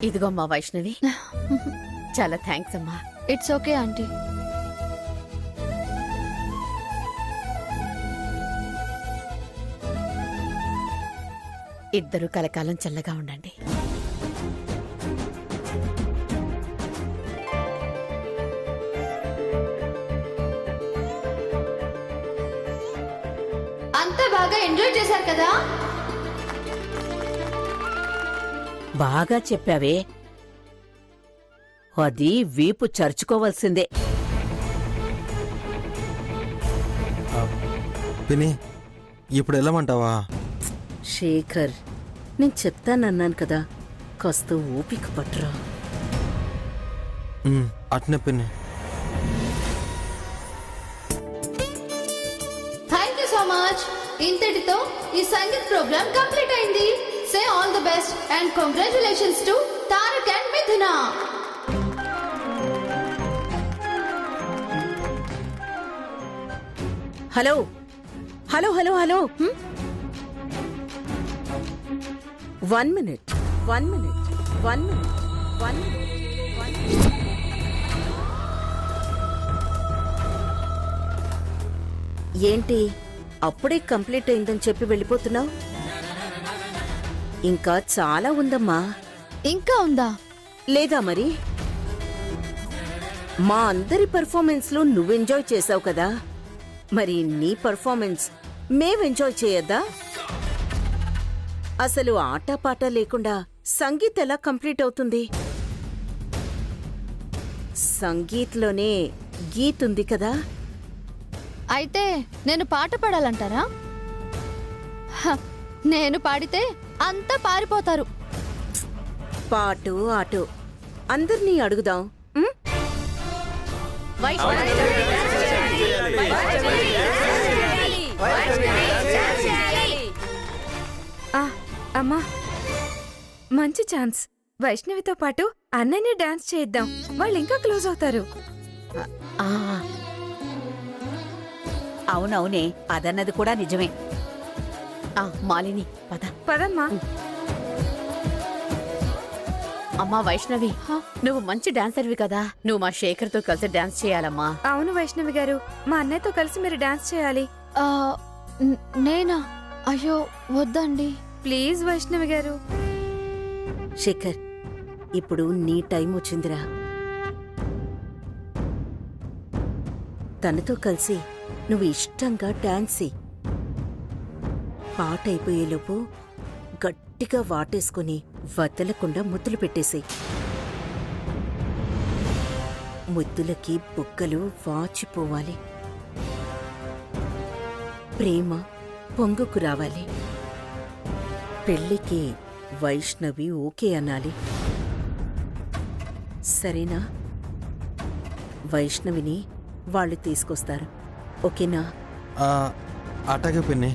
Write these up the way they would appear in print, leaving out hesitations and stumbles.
ఇదిగో మా వైష్ణవి. చాలా థ్యాంక్స్ అమ్మా. It's okay aunty. ఇద్దరు కలకాలం చల్లగా ఉండండి. అంతా బాగా ఎంజాయ్ చేశారు కదా? బాగా చెప్పావే. అది వీపు చర్చుకోవాల్సిందే. పిన్ని, ఇప్పుడు వెళ్ళమంటావా? శేఖర్, నేను చెప్తానన్నాను కదా, కాస్త ఓపిక పట్టురా. అట్నే పిన్ని. Thank you so much. ఇంతటితో ఈ సంగీత్ ప్రోగ్రామ్ కంప్లీట్ అయింది. Say all the best and congratulations to Tarak and Mithuna. Hello hello hello hello 1 minute 1 minute 1 minute 1 minute. ఏంటి అప్పుడే కంప్లీట్ అయిందని చెప్పి వెళ్ళిపోతున్నావు? ఇంకా చాలా ఉందమ్మా. ఇంకా ఉందా? లేదా మరి? మా అందరి పర్ఫార్మెన్స్ లో నువ్వు ఎంజాయ్ చేసావు కదా, మరి నీ పర్ఫార్మెన్స్ మేం ఎంజాయ్ చేయొద్దా? అసలు ఆటపాట లేకుండా సంగీత్ ఎలా కంప్లీట్ అవుతుంది? సంగీత్లోనే గీత్ ఉంది కదా. అయితే నేను పాట పాడాలంటారా? నేను పాడితే అంతా పారిపోతారు. పాటు ఆటు అందరినీ అడుగుదాం. అమ్మా, మంచి ఛాన్స్. వైష్ణవితో పాటు అన్నయ్యని డాన్స్ చేద్దాం, వాళ్ళు ఇంకా క్లోజ్ అవుతారు. అవునవునే, అదన్నది కూడా నిజమే. మాలిని పద. పదమ్మా. అమ్మా వైష్ణవి, నువ్వు మంచి డాన్సర్వి కదా, నువ్వు మా శేఖర్తో కలిసి డాన్స్ చేయాలమ్మా. అవును వైష్ణవి గారు, మా అన్నయ్యతో కలిసి మీరు డాన్స్ చేయాలి. నేనా? అయ్యో వద్దండి. ప్లీజ్ వైష్ణవి గారు. శేఖర్, ఇప్పుడు నీ టైం వచ్చిందిరా. తనతో కలిసి నువ్వు ఇష్టంగా డాన్స్ చెయ్. పాట అయిపోయేలోపు గట్టిగా వాటేసుకుని వదలకుండా ముద్దులు పెట్టేసేయ్. ముద్దులకి బుగ్గలు వాచిపోవాలి. ప్రేమ పొంగుకు రావాలి. పెళ్లికి వైష్ణవి ఓకే అనాలి. సరేనా? వైష్ణవిని వాళ్ళు తీసుకొస్తారు, ఓకేనా? అటాగే పిన్ని.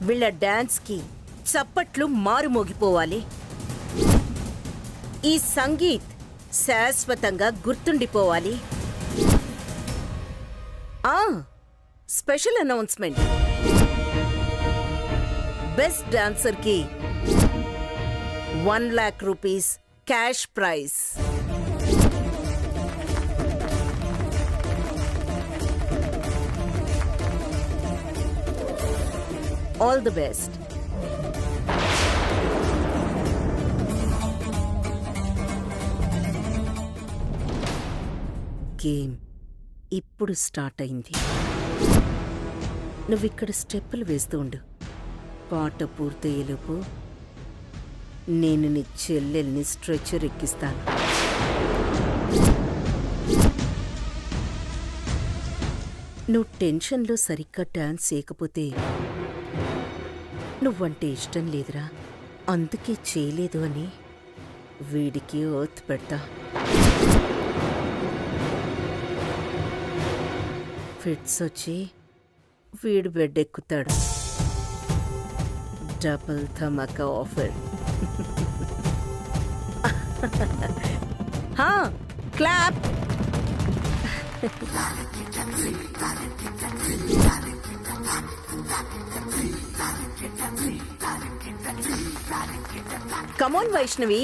వీళ్ళ డాన్స్కి చప్పట్లు మారుమోగిపోవాలి. ఈ సంగీత్ శాశ్వతంగా గుర్తుండిపోవాలి. Special announcement. బెస్ట్ డాన్సర్ కి 1 lakh rupees cash prize. All the best. Game ఇప్పుడు స్టార్ట్ అయింది. నువ్విక్కడ స్టెప్పులు వేస్తూ ఉండు. పాట పూర్తయ్యేలోపు నేను నీ చెల్లెల్ని స్ట్రెచర్ ఎక్కిస్తాను. నువ్వు టెన్షన్లో సరిగ్గా డాన్స్ చేయకపోతే నువ్వంటే ఇష్టం లేదురా, అందుకే చేయలేదు అని వీడికి ఓత్ పెడతా. ఫిట్స్ వచ్చి వీడు బెడ్ ఎక్కుతాడు. డబుల్ ధమాకా ఆఫర్. హా క్లాప్. కమోన్ వైష్ణవి.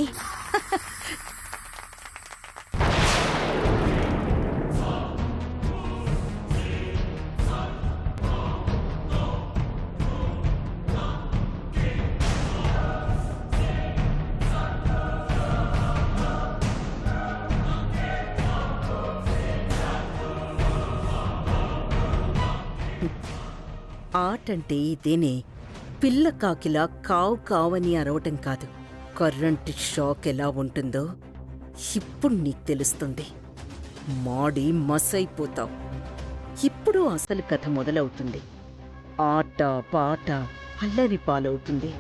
ఆటంటే ఇదేనే. పిల్ల కాకిలా కావు కావని అరవటం కాదు. కర్రంటి షాక్ ఎలా ఉంటుందో ఇప్పుడు నీకు తెలుస్తుంది. మాడి మసైపోతావు. ఇప్పుడు అసలు కథ మొదలవుతుంది. ఆట పాట అల్లరి పాలవుతుంది.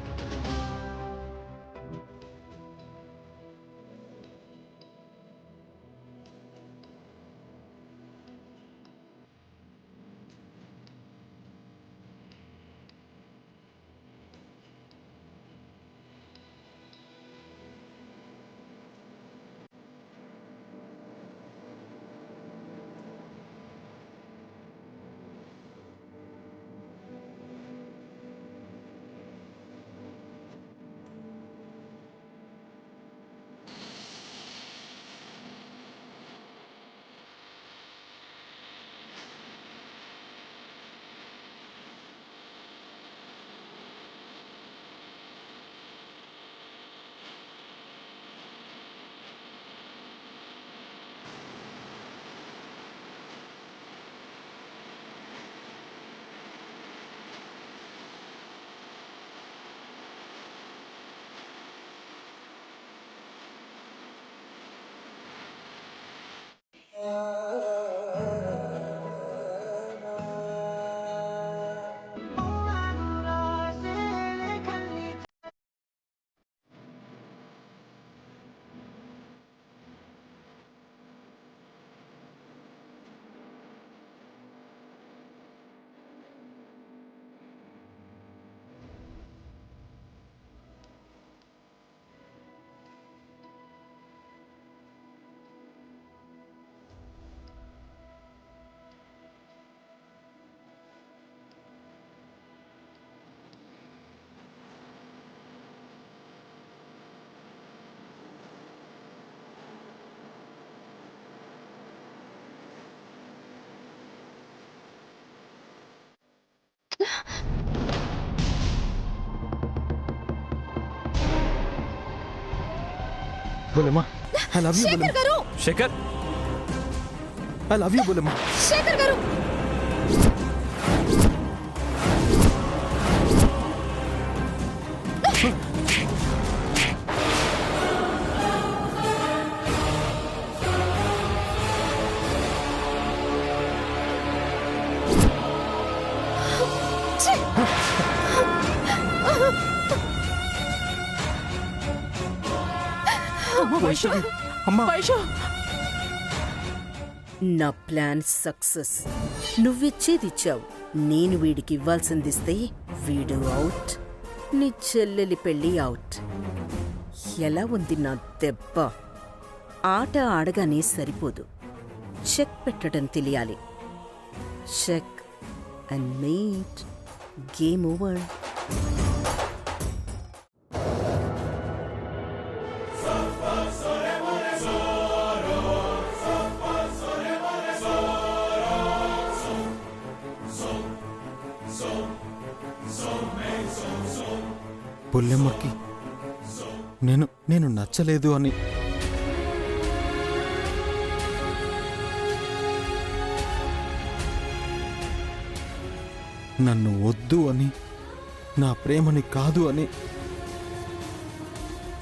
బోలేమా, ఐ లవ్ యూ బోలేమా. గారు, శేఖర్, ఐ లవ్ యూ బోలేమా. శేఖర్ గారు. వైష్ణవి, అమ్మా. నా ప్లాన్ సక్సెస్. నువ్విచ్చేదిచ్చావు. నేను వీడికి ఇవ్వాల్సిందిస్తే వీడు అవుట్, నీ చెల్లెలి పెళ్ళి అవుట్. ఎలా ఉంది నా దెబ్బ? ఆట ఆడగానే సరిపోదు, చెక్ పెట్టడం తెలియాలి. Check and mate. Game over. బుల్లెమ్మకి నేను నచ్చలేదు అని నన్ను వద్దు అని, నా ప్రేమని కాదు అని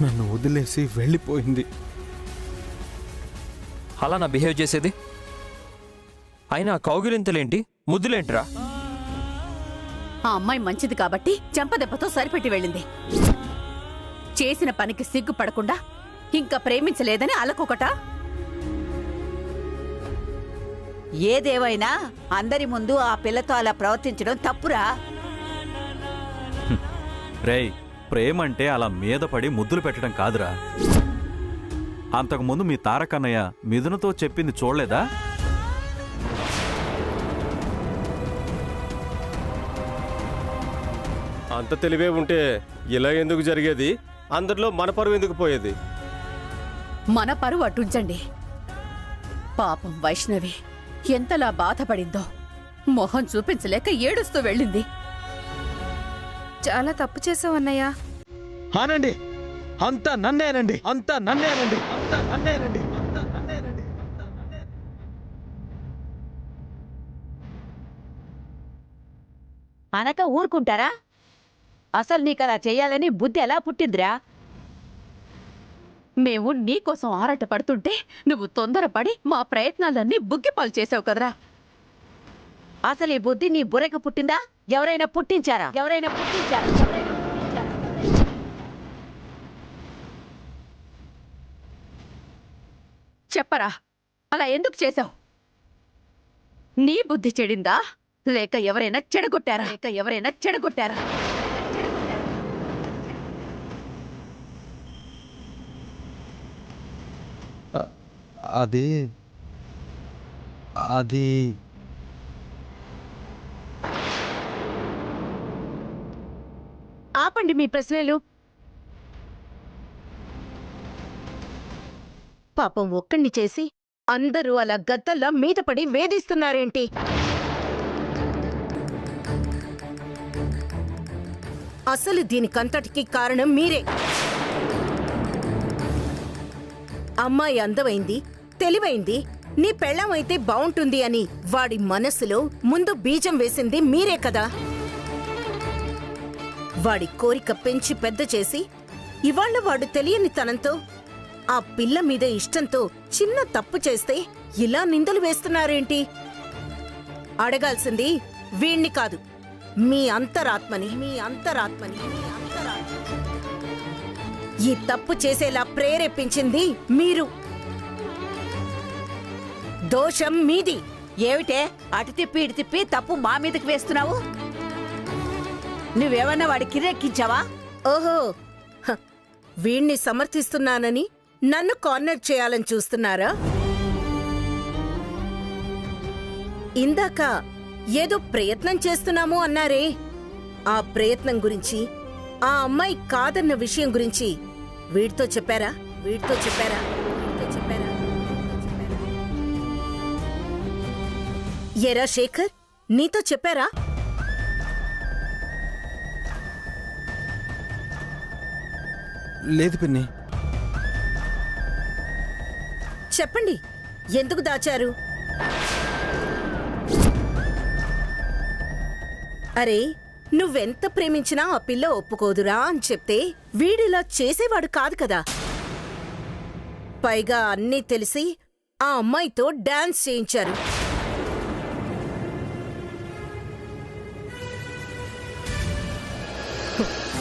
నన్ను వదిలేసి వెళ్ళిపోయింది. అలా నా బిహేవ్ చేసేది? అయినా కౌగిలింతలేంటి, ముద్దులేంటిరా? ఆ అమ్మాయి మంచిది కాబట్టి చెంపదెబ్బతో సరిపెట్టి వెళ్ళింది. చేసిన పనికి సిగ్గుపడకుండా ఇంకా ప్రేమించలేదని అలకొకట. ఏదేవైనా అందరి ముందు ఆ పిల్లతో అలా ప్రవర్తించడం తప్పురా. రేయ్, ప్రేమంటే అలా మీద పడి ముద్దులు పెట్టడం కాదురా. అంతకుముందు మీ తారకన్నయ్య మిథునతో చెప్పింది చూడలేదా? అంత తెలివే ఉంటే ఇలా ఎందుకు జరిగేది? అందరిలో మన పరువు ఎందుకు పోయేది? మన పరువు అటుంచండి. పాపం వైష్ణవి ఎంతలా బాధపడిందో. మొహం చూపించలేక ఏడుస్తూ వెళ్ళింది. చాలా తప్పు చేసావు అన్నయ్య. అనండి, అంతా నన్నేనండి, అంతా నన్నేనండి, అంతా నన్నేనండి. అనక ఊరుకుంటారా? అసలు నీకు అలా చేయాలని బుద్ధి ఎలా పుట్టిందిరా? మేము నీకోసం ఆరాట పడుతుంటే నువ్వు తొందరపడి మా ప్రయత్నాలన్నీ బుగ్గిపాలు చేసావు కదరా. అసలు ఈ బుద్ధి నీ బుర్రకు పుట్టిందా? ఎవరైనా పుట్టించారా? ఎవరైనా పుట్టించారా? చెప్పరా, అలా ఎందుకు చేశావు? నీ బుద్ధి చెడిందా లేక ఎవరైనా చెడగొట్టారా? అది అది ఆపండి మీ ప్రశ్నలు. పాపం ఒక్కణ్ణి చేసి అందరూ అలా గద్దల్లా మీద పడి వేధిస్తున్నారేంటి? అసలు దీనికంతటికి కారణం మీరే. అమ్మాయి అందమైంది, తెలివైంది, నీ పెళ్ళమైతే బావుంటుంది అని వాడి మనసులో ముందు బీజం వేసింది మీరే కదా. వాడి కోరిక పెంచి పెద్ద చేసి ఇవాళ్ల వాడు తెలియని తనంతో ఆ పిల్ల మీద ఇష్టంతో చిన్న తప్పు చేస్తే ఇలా నిందలు వేస్తున్నారేంటి? అడగాల్సింది వీణ్ణి కాదు, మీ అంతరాత్మని. ఈ తప్పు చేసేలా ప్రేరేపించింది మీరు. దోషం మీది. ఏమిటే అటు తిప్పి ఇటు తిప్పి తప్పు మా మీదకి వేస్తున్నావు? నువ్వేమన్నా వాడి కిరెక్కించావా? ఓహో, హ, వీణ్ణి సమర్థిస్తున్నానని నన్ను కార్నర్ చేయాలని చూస్తున్నారా? ఇందాక ఏదో ప్రయత్నం చేస్తున్నాము అన్నారే, ఆ ప్రయత్నం గురించి, ఆ అమ్మాయి కాదన్న విషయం గురించి వీడితో చెప్పారా? ఎరా శేఖర్, నీతో చెప్పారా? లేదు పిన్ని. చెప్పండి, ఎందుకు దాచారు? అరే, నువ్వెంత ప్రేమించినా ఆ పిల్ల ఒప్పుకోదురా అని చెప్తే వీడిలా చేసేవాడు కాదు కదా. పైగా అన్నీ తెలిసి ఆ అమ్మాయితో డాన్స్ చేయించారు.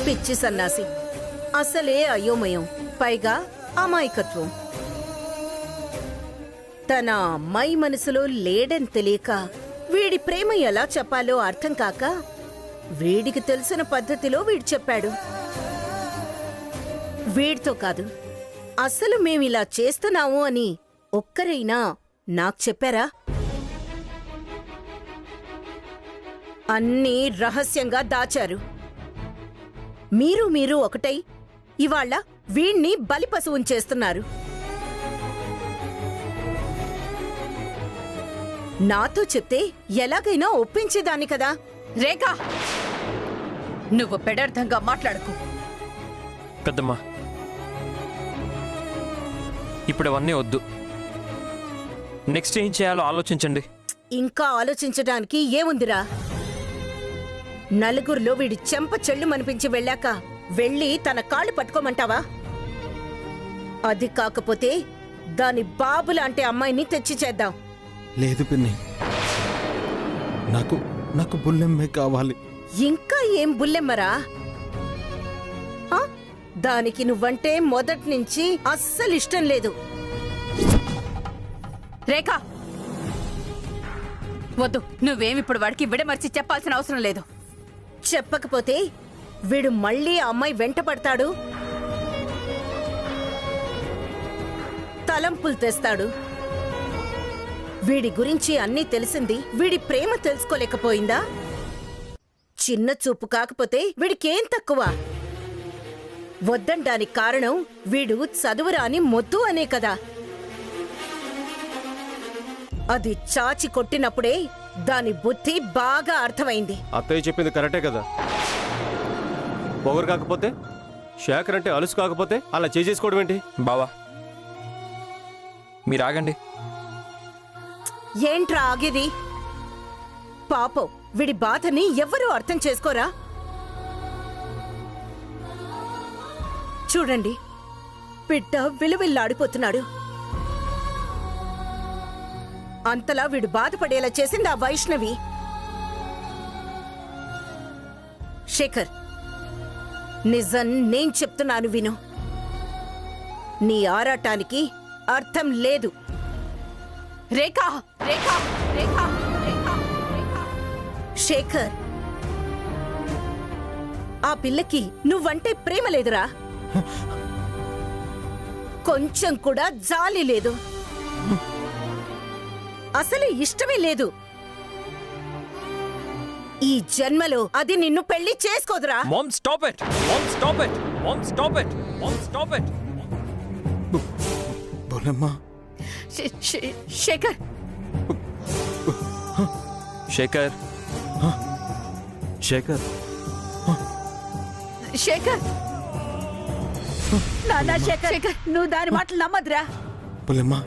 పిచ్చి సన్నాసి, అసలే అయోమయం, పైగా అమాయకత్వం. తన అమ్మాయి మనసులో లేడని తెలియక వీడి ప్రేమ ఎలా చెప్పాలో అర్థం కాక వీడికి తెలిసిన పద్ధతిలో వీడు చెప్పాడు. వీడితో కాదు, అసలు మేమిలా చేస్తున్నాము అని ఒక్కరైనా నాకు చెప్పారా? అన్నీ రహస్యంగా దాచారు. మీరు ఒకటై ఇవాళ వీణ్ణి బలిపశువుని చేస్తున్నారు. నాతో చెప్తే ఎలాగైనా ఒప్పించేదాన్ని కదా. రేఖా, నువ్వు పెడర్థంగా మాట్లాడకు. పెద్దమ్మా, ఇప్పుడు అవన్నీ వద్దు. నెక్స్ట్ ఏం చేయాలో ఆలోచించండి. ఇంకా ఆలోచించడానికి ఏముందిరా? నలుగురిలో వీడి చెంప చెళ్ళు మనిపించి వెళ్ళాక వెళ్ళి తన కాళ్ళు పట్టుకోమంటావా? అది కాకపోతే దాని బాబులాంటి అమ్మాయిని తెచ్చి చేద్దాం. లేదు పిన్ని, నాకు బుల్లెమ్మే కావాలి. ఇంకా ఏం బుల్లెమ్మరా? ఆ? దానికి నువ్వంటే మొదటి నుంచి అస్సలు ఇష్టం లేదు. రేఖా, వద్దు. నువ్వేమిప్పుడు వాడికి విడమర్చి చెప్పాల్సిన అవసరం లేదు. చెప్పకపోతే వీడు మళ్ళీ ఆ అమ్మాయి వెంట పడతాడు. తలంపులు తెస్తాడు. వీడి గురించి అన్నీ తెలిసింది వీడి ప్రేమ తెలుసుకోలేకపోయిందా? చిన్న చూపు కాకపోతే వీడికేం తక్కువ? వద్దండానికి కారణం వీడు చదువురాని మొద్దు అనే కదా. అది చాచి కొట్టినప్పుడే దాని బుద్ధి బాగా అర్థమైంది. అత్తయ్య చెప్పింది కరెక్టే కదా. పొగరు కాకపోతే, శేఖర్ అంటే అలుసు కాకపోతే అలా చేసుకోవడం ఏంటి? బావా మీరు ఆగండి. ఏంట్రా ఆగేది? పాపం వీడి బాధని ఎవ్వరూ అర్థం చేసుకోరా? చూడండి, బిడ్డ విలువిల్లాడిపోతున్నాడు. అంతలా వీడు బాధపడేలా చేసింది ఆ వైష్ణవి. శేఖర్, నిజం నేను చెప్తున్నాను విను. నీ ఆరాటానికి అర్థం లేదు. రేఖా రేఖా రేఖా రేఖా రేఖా. శేఖర్, ఆ పిల్లకి నువ్వంటే ప్రేమ లేదురా. కొంచెం కూడా జాలి లేదు. అసలు ఇష్టమే లేదు. ఈ జన్మలో అది నిన్ను పెళ్లి చేసుకోదురా. Mom stop it. Mom stop it. Mom stop it. Mom stop it. బోలమ్మా. శేఖర్ శేఖర్ శేఖర్ శేఖర్ నానా శేఖర్, నువ్వు దాని మాటలు నమ్మద్రా. బోలమ్మా.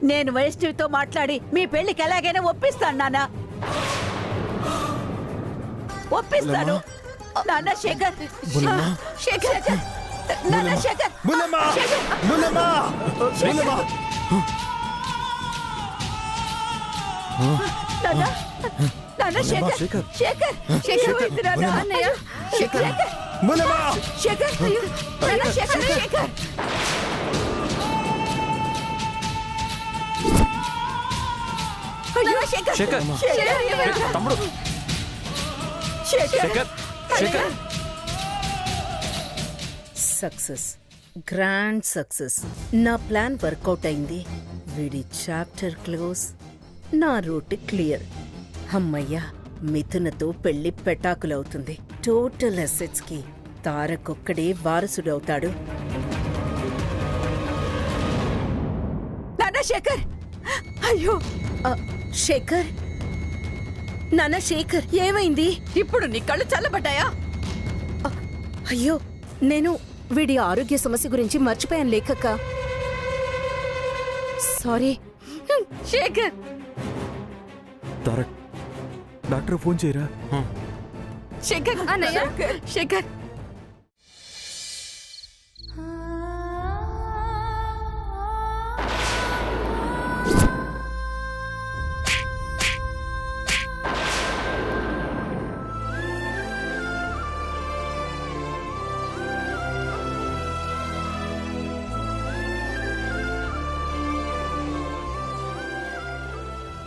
నేను వైష్ణవితో మాట్లాడి మీ పెళ్లికి ఎలాగైనా ఒప్పిస్తాను నాన్న. ఒప్పిస్తాను నాన్న. శేఖర్ శేఖర్ నాన్న. శేఖర్ బోలమ్మా. బోలమ్మా. బోలమ్మా. నాన్న. నాన్న శేఖర్ శేఖర్. శేఖర్ శేఖర్ వద్దు నాన్న. అన్నయ్య శేఖర్ బోలమ్మా. శేఖర్ నాన్న. శేఖర్ శేఖర్ నాన్న. శేఖర్ శేఖర్ శేఖర్ తమ్ముడు Shekhar Shekhar Shekhar. Success, grand success. నా ప్లాన్ వర్కౌట్ అయింది. వీడి చాప్టర్ క్లోజ్, నా రూట్ క్లియర్. అమ్మయ్యా, మిథునతో పెళ్లి పెటాకులవుతుంది. టోటల్ అసెట్స్ కి తారకొక్కడే వారసుడవుతాడు. నాన్న. శేఖర్ అయ్యో. శేఖర్, నాన్న శేఖర్, ఏమైంది? ఇప్పుడు నీ కళ్ళు చల్లబడ్డాయా? అయ్యో, నేను వీడి ఆరోగ్య సమస్య గురించి మర్చిపోయాను లేఖక్క. Sorry. Shekhar Tarak, doctor phone చేయరా? శేఖర్ అన్నయ్య. శేఖర్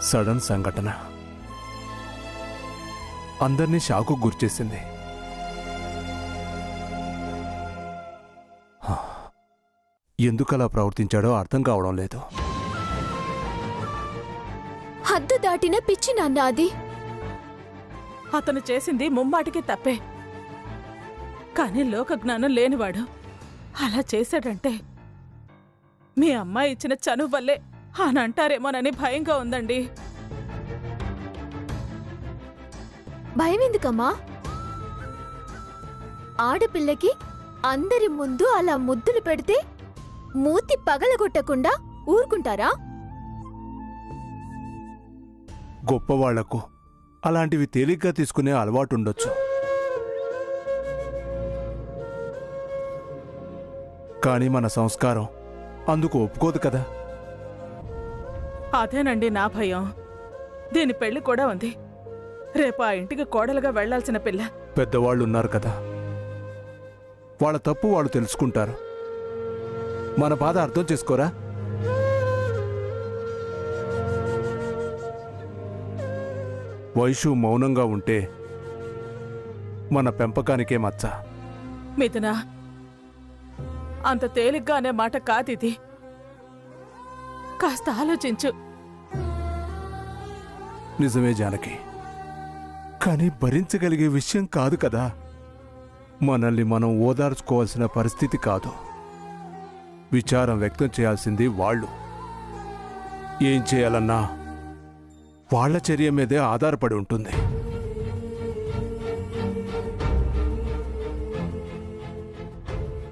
సడన్ సంఘటన అందర్నీ షాకు గుర్చేసింది. ఎందుకలా ప్రవర్తించాడో అర్థం కావడం లేదు. హద్దు దాటిన పిచ్చి నాన్న అది. అతను చేసింది ముమ్మాటికి తప్పే. కానీ లోకజ్ఞానం లేనివాడు అలా చేశాడంటే మీ అమ్మాయి ఇచ్చిన చనువు వల్లే అని అంటారేమోనని భయంగా ఉందండి. భయం ఎందుకమ్మా? ఆడపిల్లకి అందరి ముందు అలా ముద్దులు పెడితే మూతి పగలగొట్టకుండా ఊరుకుంటారా? గొప్పవాళ్లకు అలాంటివి తేలిగ్గా తీసుకునే అలవాటుండొచ్చు. కానీ మన సంస్కారం అందుకు ఒప్పుకోదు కదా. అదేనండి నా భయం. దీని పెళ్లి కూడా ఉంది. రేపు ఆ ఇంటికి కోడలుగా వెళ్లాల్సిన పిల్ల. పెద్దవాళ్ళున్నారు కదా, వాళ్ళ తప్పు వాళ్ళు తెలుసుకుంటారు. మన బాధ అర్థం చేసుకోరా? వైషు మౌనంగా ఉంటే మన పెంపకానికే మచ్చ. మిథునా, అంత తేలిగ్గా అనే మాట కాదిది. కాస్త ఆలోచించు. నిజమే జానకి, కానీ భరించగలిగే విషయం కాదు కదా. మనల్ని మనం ఓదార్చుకోవాల్సిన పరిస్థితి కాదు. విచారం వ్యక్తం చేయాల్సింది వాళ్ళు. ఏం చేయాలన్నా వాళ్ళ చర్య మీదే ఆధారపడి ఉంటుంది.